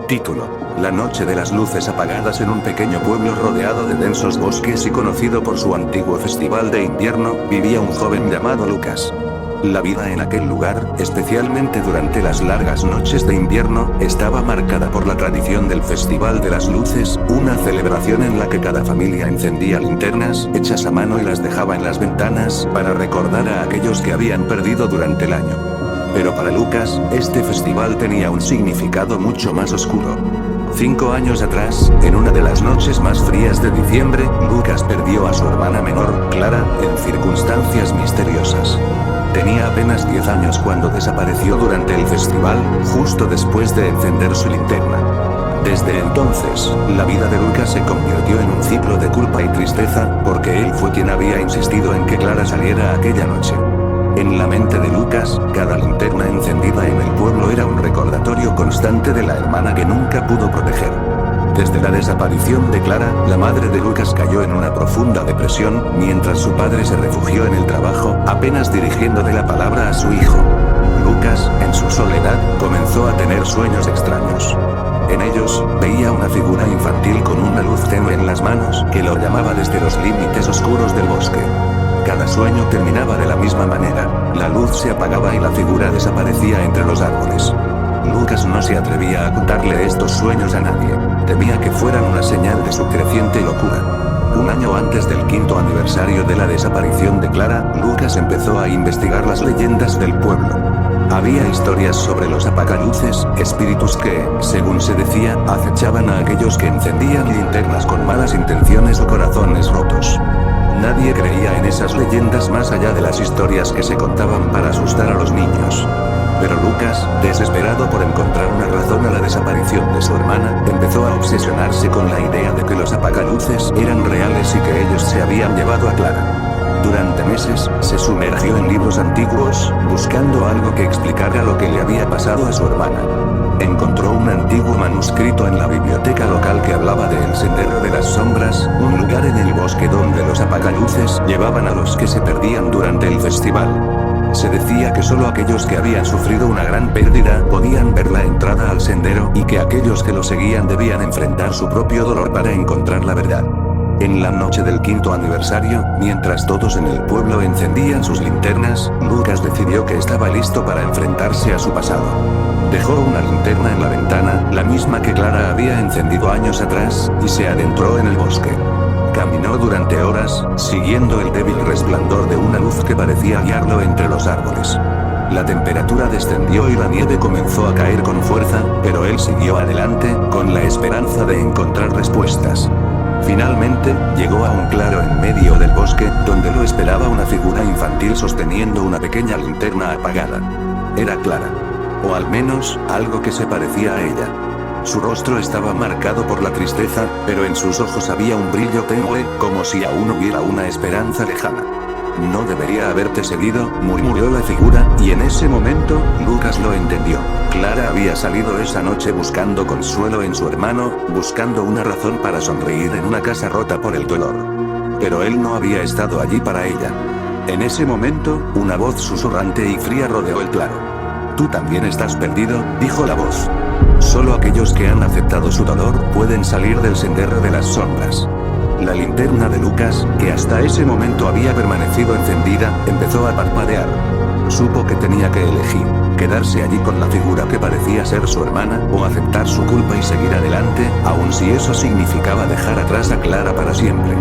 Título: La noche de las luces apagadas. En un pequeño pueblo rodeado de densos bosques y conocido por su antiguo festival de invierno, vivía un joven llamado Lucas. La vida en aquel lugar, especialmente durante las largas noches de invierno, estaba marcada por la tradición del Festival de las Luces, una celebración en la que cada familia encendía linternas hechas a mano y las dejaba en las ventanas para recordar a aquellos que habían perdido durante el año. Pero para Lucas, este festival tenía un significado mucho más oscuro. 5 años atrás, en una de las noches más frías de diciembre, Lucas perdió a su hermana menor, Clara, en circunstancias misteriosas. Tenía apenas 10 años cuando desapareció durante el festival, justo después de encender su linterna. Desde entonces, la vida de Lucas se convirtió en un ciclo de culpa y tristeza, porque él fue quien había insistido en que Clara saliera aquella noche. En la mente de Lucas, cada linterna encendida en el pueblo era un recordatorio constante de la hermana que nunca pudo proteger. Desde la desaparición de Clara, la madre de Lucas cayó en una profunda depresión, mientras su padre se refugió en el trabajo, apenas dirigiéndole la palabra a su hijo. Lucas, en su soledad, comenzó a tener sueños extraños. En ellos, veía una figura infantil con una luz tenue en las manos, que lo llamaba desde los límites oscuros del bosque. Cada sueño terminaba de la misma manera: la luz se apagaba y la figura desaparecía entre los árboles. Lucas no se atrevía a contarle estos sueños a nadie. Temía que fueran una señal de su creciente locura. Un año antes del 5º aniversario de la desaparición de Clara, Lucas empezó a investigar las leyendas del pueblo. Había historias sobre los apagaluces, espíritus que, según se decía, acechaban a aquellos que encendían linternas con malas intenciones o corazones rotos. Nadie creía en esas leyendas más allá de las historias que se contaban para asustar a los niños. Pero Lucas, desesperado por encontrar una razón a la desaparición de su hermana, empezó a obsesionarse con la idea de que los apagaluces eran reales y que ellos se habían llevado a Clara. Durante meses, se sumergió en libros antiguos, buscando algo que explicara lo que le había pasado a su hermana. Encontró un antiguo manuscrito en la biblioteca local que hablaba de El Sendero de las Sombras, un lugar en el bosque donde los apagaluces llevaban a los que se perdían durante el festival. Se decía que solo aquellos que habían sufrido una gran pérdida podían ver la entrada al sendero y que aquellos que lo seguían debían enfrentar su propio dolor para encontrar la verdad. En la noche del 5º aniversario, mientras todos en el pueblo encendían sus linternas, Lucas decidió que estaba listo para enfrentarse a su pasado. Dejó una linterna en la ventana, la misma que Clara había encendido años atrás, y se adentró en el bosque. Caminó durante horas, siguiendo el débil resplandor de una luz que parecía guiarlo entre los árboles. La temperatura descendió y la nieve comenzó a caer con fuerza, pero él siguió adelante, con la esperanza de encontrar respuestas. Finalmente, llegó a un claro en medio del bosque, donde lo esperaba una figura infantil sosteniendo una pequeña linterna apagada. Era Clara. O al menos, algo que se parecía a ella. Su rostro estaba marcado por la tristeza, pero en sus ojos había un brillo tenue, como si aún hubiera una esperanza lejana. «No debería haberte seguido», murmuró la figura, y en ese momento, Lucas lo entendió. Clara había salido esa noche buscando consuelo en su hermano, buscando una razón para sonreír en una casa rota por el dolor. Pero él no había estado allí para ella. En ese momento, una voz susurrante y fría rodeó el claro. «Tú también estás perdido», dijo la voz. «Solo aquellos que han aceptado su dolor pueden salir del sendero de las sombras». La linterna de Lucas, que hasta ese momento había permanecido encendida, empezó a parpadear. Supo que tenía que elegir: quedarse allí con la figura que parecía ser su hermana, o aceptar su culpa y seguir adelante, aun si eso significaba dejar atrás a Clara para siempre.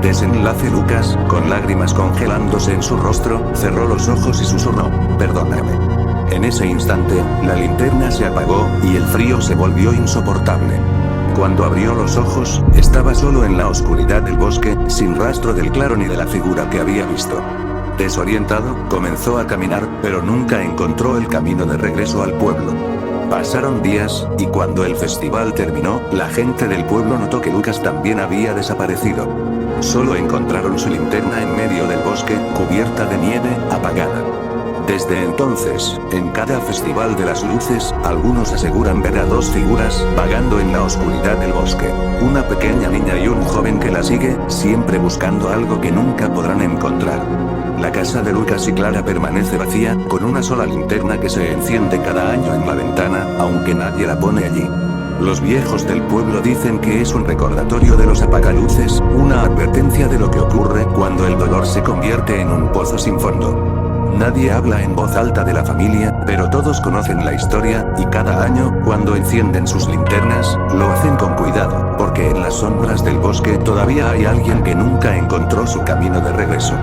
Desenlace. Lucas, con lágrimas congelándose en su rostro, cerró los ojos y susurró: «Perdóname». En ese instante, la linterna se apagó, y el frío se volvió insoportable. Cuando abrió los ojos, estaba solo en la oscuridad del bosque, sin rastro del claro ni de la figura que había visto. Desorientado, comenzó a caminar, pero nunca encontró el camino de regreso al pueblo. Pasaron días, y cuando el festival terminó, la gente del pueblo notó que Lucas también había desaparecido. Solo encontraron su linterna en medio del bosque, cubierta de nieve, apagada. Desde entonces, en cada festival de las luces, algunos aseguran ver a dos figuras vagando en la oscuridad del bosque. Una pequeña niña y un joven que la sigue, siempre buscando algo que nunca podrán encontrar. La casa de Lucas y Clara permanece vacía, con una sola linterna que se enciende cada año en la ventana, aunque nadie la pone allí. Los viejos del pueblo dicen que es un recordatorio de los apagaluces, una advertencia de lo que ocurre cuando el dolor se convierte en un pozo sin fondo. Nadie habla en voz alta de la familia, pero todos conocen la historia, y cada año, cuando encienden sus linternas, lo hacen con cuidado, porque en las sombras del bosque todavía hay alguien que nunca encontró su camino de regreso.